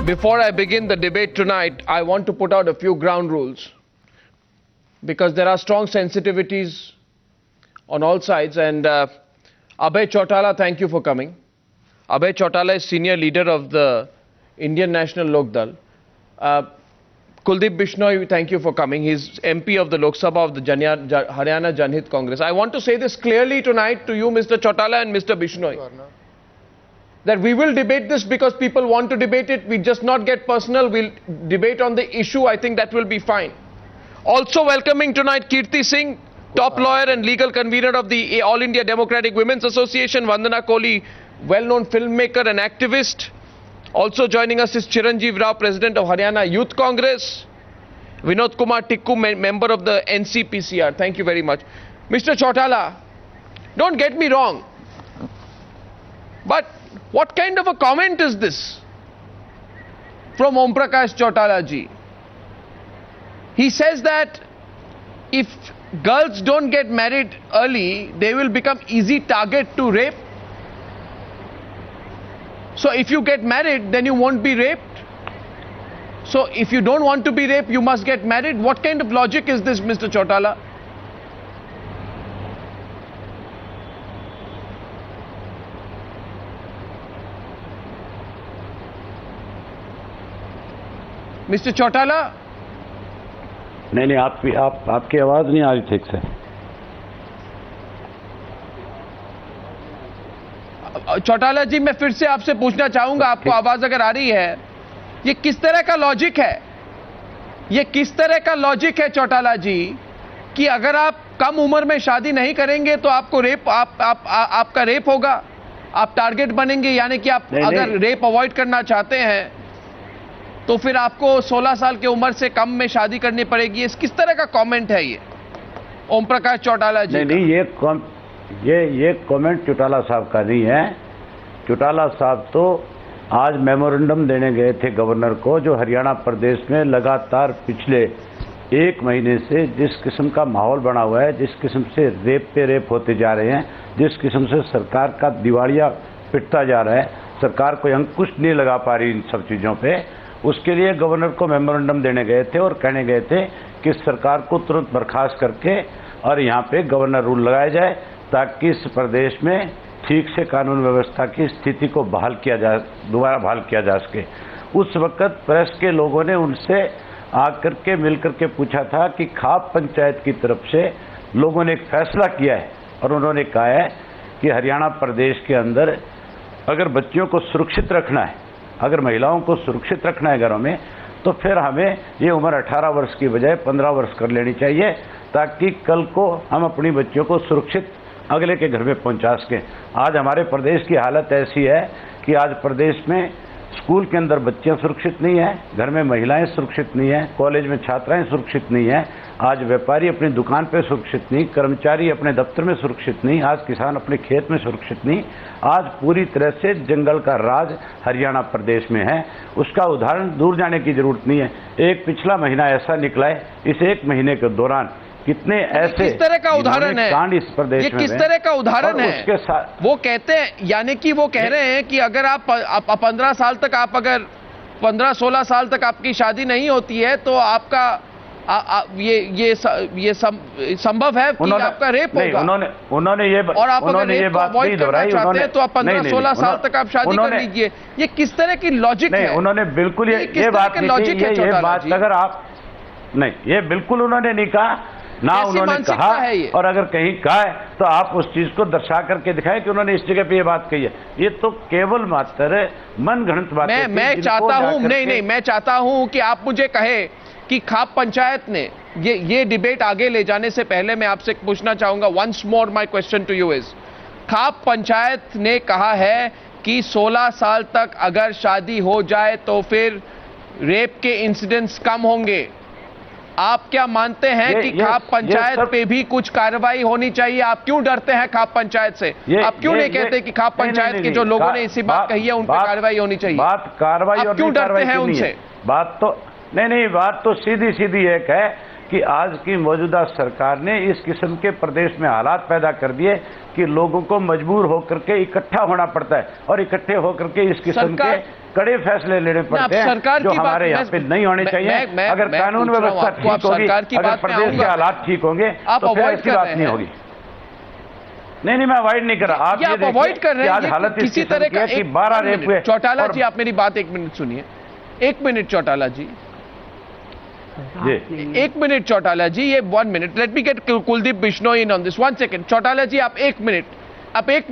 Before I begin the debate tonight, I want to put out a few ground rules because there are strong sensitivities on all sides. And Abhay Chautala, thank you for coming. Abhay Chautala is senior leader of the Indian National Lok Dal. Kuldeep Bishnoi, thank you for coming. He's MP of the Lok Sabha of the Haryana Janhit Congress. I want to say this clearly tonight to you, Mr. Chautala and Mr. Bishnoi, that we will debate this because people want to debate it. We just not get personal. We'll debate on the issue. I think that will be fine. Also welcoming tonight Kirti Singh, top lawyer and legal convener of the All India Democratic Women's Association. Vandana Kohli, well-known filmmaker and activist. Also joining us is Chiranjeev Rao, president of Haryana Youth Congress. Vinod Kumar Tikku, member of the NCPCR. Thank you very much. Mr. Chautala, don't get me wrong, but what kind of a comment is this from Om Prakash Chautala ji? He says that if girls don't get married early, they will become easy target to rape. So if you get married, then you won't be raped. So if you don't want to be raped, you must get married. What kind of logic is this, Mr. Chautala? Mr. Chautala? नहीं आपकी आवाज नहीं आ रही ठीक से। चौटाला जी, मैं फिर से आपसे पूछना चाहूंगा, आपको आवाज अगर आ रही है, ये किस तरह का लॉजिक है? ये किस तरह का लॉजिक है चौटाला जी कि अगर आप कम उम्र में शादी नहीं करेंगे तो आपको आपका रेप होगा, आप टारगेट बनेंगे, यानी कि आप अगर रेप अवॉइड करना चाहते हैं तो फिर आपको 16 साल की उम्र से कम में शादी करनी पड़ेगी। इस किस तरह का कमेंट है ये ओम प्रकाश चौटाला जी? नहीं, ये कमेंट चौटाला साहब का नहीं है। चौटाला साहब तो आज मेमोरेंडम देने गए थे गवर्नर को, जो हरियाणा प्रदेश में लगातार पिछले एक महीने से जिस किस्म का माहौल बना हुआ है, जिस किस्म से रेप पे रेप होते जा रहे हैं, जिस किस्म से सरकार का दिवालिया पिटता जा रहा है, सरकार कोई अंकुश नहीं लगा पा रही इन सब चीज़ों पे, उसके लिए गवर्नर को मेमोरेंडम देने गए थे और कहने गए थे कि सरकार को तुरंत बर्खास्त करके और यहाँ पे गवर्नर रूल लगाया जाए ताकि इस प्रदेश में ठीक से कानून व्यवस्था की स्थिति को दोबारा बहाल किया जा सके। उस वक्त प्रेस के लोगों ने उनसे आकर के मिलकर के पूछा था कि खाप पंचायत की तरफ से लोगों ने एक फैसला किया है और उन्होंने कहा है कि हरियाणा प्रदेश के अंदर अगर बच्चियों को सुरक्षित रखना है, अगर महिलाओं को सुरक्षित रखना है घरों में, तो फिर हमें ये उम्र 18 वर्ष की बजाय 15 वर्ष कर लेनी चाहिए ताकि कल को हम अपनी बच्चियों को सुरक्षित अगले के घर में पहुंचा सकें। आज हमारे प्रदेश की हालत ऐसी है कि आज प्रदेश में स्कूल के अंदर बच्चियां सुरक्षित नहीं है, घर में महिलाएं सुरक्षित नहीं है, कॉलेज में छात्राएं सुरक्षित नहीं है, आज व्यापारी अपनी दुकान पे सुरक्षित नहीं, कर्मचारी अपने दफ्तर में सुरक्षित नहीं, आज किसान अपने खेत में सुरक्षित नहीं। आज पूरी तरह से जंगल का राज हरियाणा प्रदेश में है। उसका उदाहरण दूर जाने की जरूरत नहीं है। एक पिछला महीना ऐसा निकला है, इस एक महीने के दौरान कितने ऐसे किस तरह का उदाहरण है कांड इस प्रदेश में, किस तरह का उदाहरण है? उसके साथ वो कहते हैं, यानी कि वो कह रहे हैं कि अगर आप 15 साल तक, आप अगर 15-16 साल तक आपकी शादी नहीं होती है तो आपका ये संभव है कि आपका रेप होगा। उन्होंने ये और आप अगर रेप को अवॉइड करना चाहते हैं तो आप 15-16 साल तक आप शादी कर लीजिए। ये किस तरह की लॉजिक है? उन्होंने बिल्कुल ये बात अगर आप नहीं, ये बिल्कुल उन्होंने नहीं कहा ना, उन्होंने कहा। और अगर कहीं कहा है तो आप उस चीज को दर्शा करके दिखाएं कि उन्होंने इस जगह पे ये बात कही है। ये तो केवल मात्र मनगढ़ंत बात है। मैं चाहता हूं, नहीं, मैं चाहता हूं कि आप मुझे कहे कि खाप पंचायत ने ये डिबेट आगे ले जाने से पहले मैं आपसे पूछना चाहूंगा, once more my question to you is, khap panchayat ने कहा है कि 16 साल तक अगर शादी हो जाए तो फिर रेप के इंसिडेंट्स कम होंगे। आप क्या मानते हैं कि खाप पंचायत पे भी कुछ कार्रवाई होनी चाहिए? आप क्यों डरते हैं खाप पंचायत से? आप क्यों नहीं कहते कि खाप पंचायत के जो लोगों ने इसी बात कही है उन पर कार्रवाई होनी चाहिए? कार्रवाई आप क्यों डरते हैं उनसे? बात तो सीधी एक है कि आज की मौजूदा सरकार ने इस किस्म के प्रदेश में हालात पैदा कर दिए कि लोगों को मजबूर होकर के इकट्ठा होना पड़ता है और इकट्ठे होकर के इस किस्म के कड़े फैसले लेने पड़ते हैं जो हमारे यहाँ पे नहीं होने चाहिए। अगर कानून व्यवस्था ठीक होगी, अगर प्रदेश के हालात ठीक होंगे तो फिर ऐसी बात नहीं होगी। नहीं, मैं अवॉइड नहीं कर रहा। आप अवॉइड कर रहे हैं। आज हालत किसी तरह का कि 12 रेप हुए। चौटाला जी, आप मेरी बात 1 मिनट सुनिए। 1 मिनट चौटाला जी, 1 मिनट चौटाला जी, ये 1 minute, let me get Kuldeep Bishnoi in on this. 1 second Chautala ji, आप 1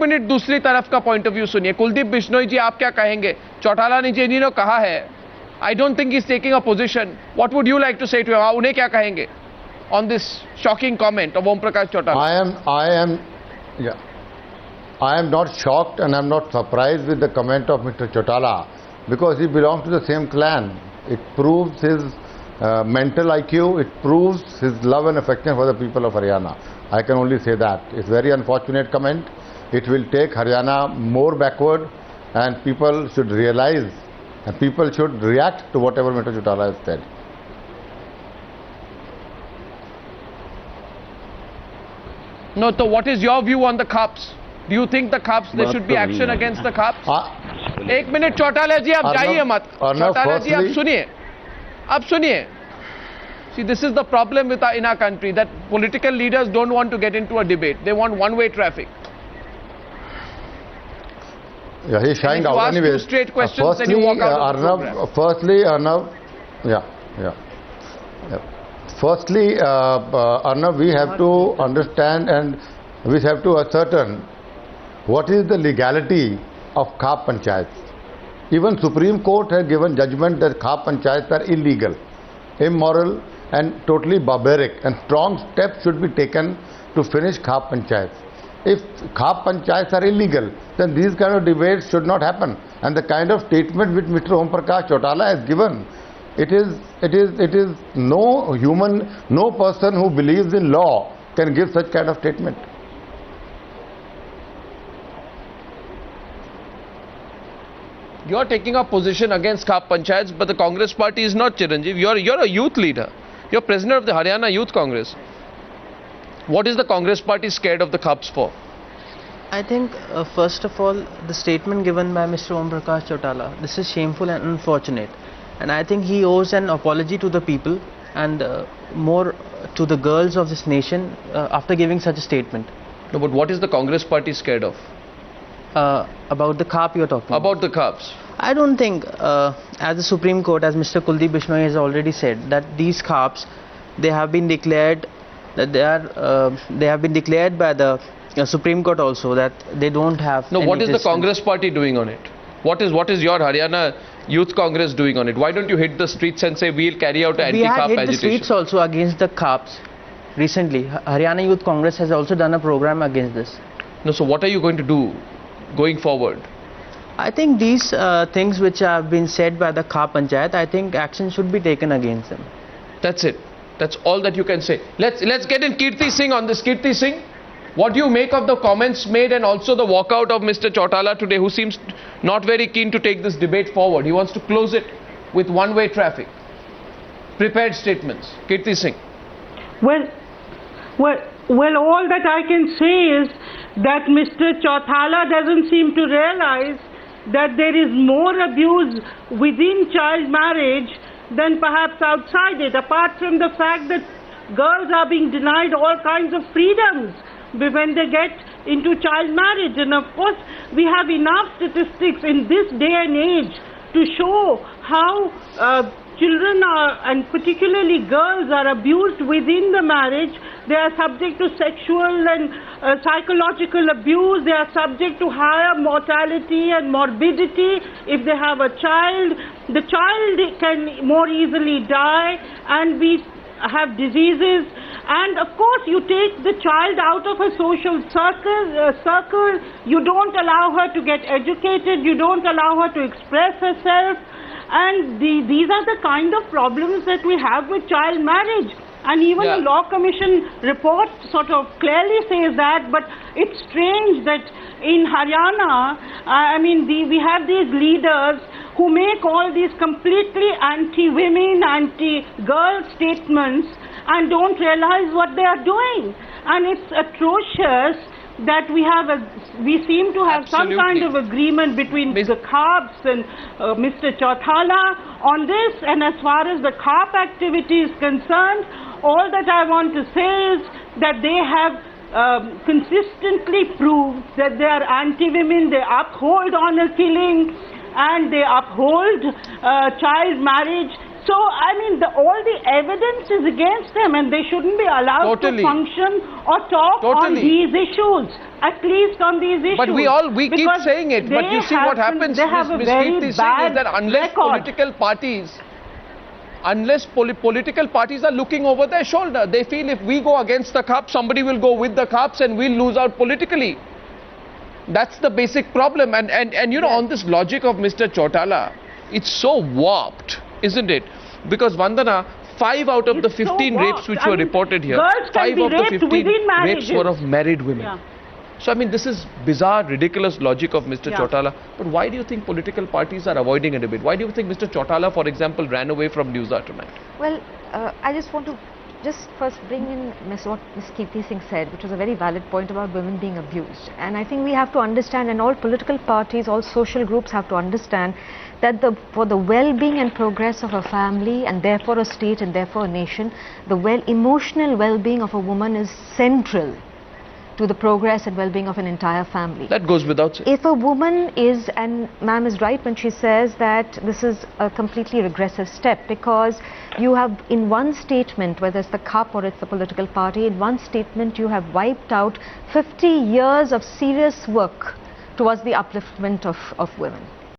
मिनट दूसरी तरफ का पॉइंट ऑफ व्यू सुनिए। कुलदीप बिश्नोई जी, आप क्या कहेंगे? चौटाला जी ने कहा है, I don't think is taking a position, what would you like to say to him? उन्हें क्या कहेंगे on this shocking comment of Om Prakash Chautala? I am not shocked and I am not surprised with the comment of Mr. Chautala because he belongs to the same clan. It proves his mental IQ, it proves his love and affection for the people of Haryana. I can only say that. It's very unfortunate comment. It will take Haryana more backward and people should realize and people should react to whatever Mr. Chautala has said. No, so what is your view on the cops? Do you think the cops, there should be action against the cops? 1 minute Chautala ji, आप जाइए मत। चौटाला जी, आप सुनिए। See, this is the problem with in our country, that political leaders don't want to get into a debate. They want one-way traffic. Yeah, he's shying out anyway. Two straight questions, then you walk out of the program. Firstly, Arnav, we have to understand and we have to ascertain what is the legality of Khap Panchayats. Even Supreme Court has given judgment that Khap Panchayats are illegal, immoral and totally barbaric, and strong steps should be taken to finish Khap Panchayats. If Khap Panchayats are illegal, then these kind of debates should not happen. And the kind of statement which Mr. Om Prakash Chautala has given, it is no human, no person who believes in law can give such kind of statement. You are taking a position against Khap Panchayats, but the Congress party is not, Chiranjeev. You're a youth leader. You're president of the Haryana Youth Congress. What is the Congress party scared of the Khaps for? I think, first of all, the statement given by Mr. Om Prakash Chautala, this is shameful and unfortunate. And I think he owes an apology to the people and more to the girls of this nation after giving such a statement. No, but what is the Congress party scared of? About the Khap you are talking about the Khaps. I don't think, as the Supreme Court, as Mr. Kuldeep Bishnoi has already said, that these Khaps, they have been declared that they have been declared by the Supreme Court also that they don't have. No, what is the Congress party doing on it? What is your Haryana Youth Congress doing on it? Why don't you hit the streets and say we'll carry out an anti-Khap agitation? We have hit the streets also against the Khaps recently. Haryana Youth Congress has also done a program against this. No, so what are you going to do going forward? I think these things which have been said by the Khap Panchayat, I think action should be taken against them. That's it. That's all that you can say. Let's get in Kirti Singh on this. Kirti Singh, what do you make of the comments made and also the walkout of Mr. Chautala today, who seems not very keen to take this debate forward? He wants to close it with one-way traffic. Prepared statements. Kirti Singh. Well, all that I can say is that Mr. Chautala doesn't seem to realize that there is more abuse within child marriage than perhaps outside it, apart from the fact that girls are being denied all kinds of freedoms when they get into child marriage. And of course, we have enough statistics in this day and age to show how children are, and particularly girls, are abused within the marriage. They are subject to sexual and psychological abuse. They are subject to higher mortality and morbidity. If they have a child, the child can more easily die and have diseases. And of course, you take the child out of a social circle. You don't allow her to get educated. You don't allow her to express herself. And these are the kind of problems that we have with child marriage. And even the Law Commission report sort of clearly says that, but it's strange that in Haryana, we have these leaders who make all these completely anti-women, anti-girl statements, and don't realize what they are doing. And it's atrocious that we seem to have some kind of agreement between the CAPs and Mr. Chautala on this. And as far as the CAP activity is concerned, all that I want to say is that they have consistently proved that they are anti-women, they uphold honor killing, and they uphold child marriage. So, I mean, all the evidence is against them, and they shouldn't be allowed to function or talk on these issues, at least on these issues. But we keep saying it, but you see what happens, Ms. Kirti Singh, is that unless political parties are looking over their shoulder, they feel if we go against the CAPs, somebody will go with the CAPs and we'll lose out politically. That's the basic problem. And you know, on this logic of Mr. Chautala, it's so warped, isn't it? Because Vandana, 5 out of the 15 rapes which were reported here, 5 of the 15 rapes were of married women. Yeah. So I mean, this is bizarre, ridiculous logic of Mr. Chautala. But why do you think political parties are avoiding a debate? Why do you think Mr. Chautala, for example, ran away from Newshour tonight? Well, I just want to first bring in what Ms. Kirti Singh said, which was a very valid point about women being abused. And I think we have to understand, and all political parties, all social groups have to understand that for the well-being and progress of a family, and therefore a state, and therefore a nation, the emotional well-being of a woman is central to the progress and well-being of an entire family. That goes without saying. If a woman is, and ma'am is right when she says that this is a completely regressive step, because you have in one statement, whether it's the CAP or it's the political party, in one statement you have wiped out 50 years of serious work towards the upliftment of women.